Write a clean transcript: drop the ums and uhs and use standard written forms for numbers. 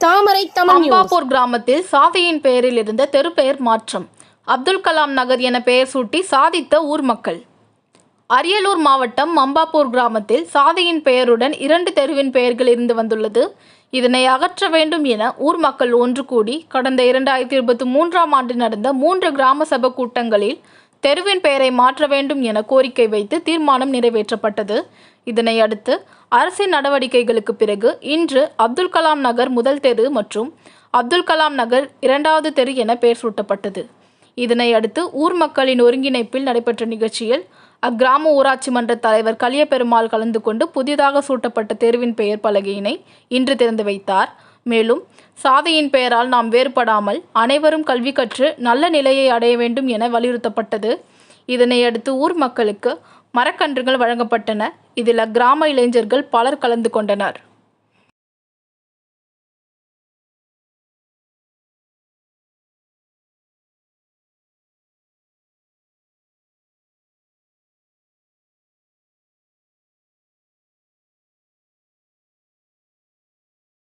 தாமரை Tamil news. அம்பாப்பூர் கிராமத்தில் சாதியின் பெயரில் இருந்த தெரு பெயர் மாற்றம். அப்துல் கலாம் நகர் என பெயர் சூட்டி சாதித்த ஊர் மக்கள். அரியலூர் மாவட்டம் அம்பாப்பூர் கிராமத்தில் சாதியின் பெயருடன் 2 தெருவின் பெயர்கள் இருந்து வந்துள்ளது. இதனை அகற்ற வேண்டும் என ஊர் மக்கள் ஒன்று கூடி கடந்த 2023ஆம் ஆண்டு நடந்த 3 கிராம சபை கூட்டங்களில் தெருவின் பெயரை மாற்ற வேண்டும் என கோரிக்கை வைத்து தீர்மானம் நிறைவேற்றப்பட்டது. இதனை அடுத்து அரசின் நடவடிக்கைகளுக்கு பிறகு இன்று அப்துல் கலாம் நகர் முதல் தெரு மற்றும் அப்துல் கலாம் நகர் 2வது தெரு என பெயர் சூட்டப்பட்டது. இதனை அடுத்து ஊர் மக்களின் ஒருங்கிணைப்பில் நடைபெற்ற நிகழ்ச்சியில் அக்கிராம ஊராட்சி மன்ற தலைவர் கலியபெருமாள் கலந்து கொண்டு புதிதாக சூட்டப்பட்ட தெருவின் பெயர் பலகையினை இன்று திறந்து வைத்தார். மேலும் சாதியின் பெயரால் நாம் வேறுபடாமல் அனைவரும் கல்வி கற்று நல்ல நிலையை அடைய வேண்டும் என வலியுறுத்தப்பட்டது. இதனை அடுத்து ஊர் மக்களுக்கு மரக்கன்றுகள் வழங்கப்பட்டன. இதில் அக்கிராம இளைஞர்கள் பலர் கலந்து கொண்டனர்.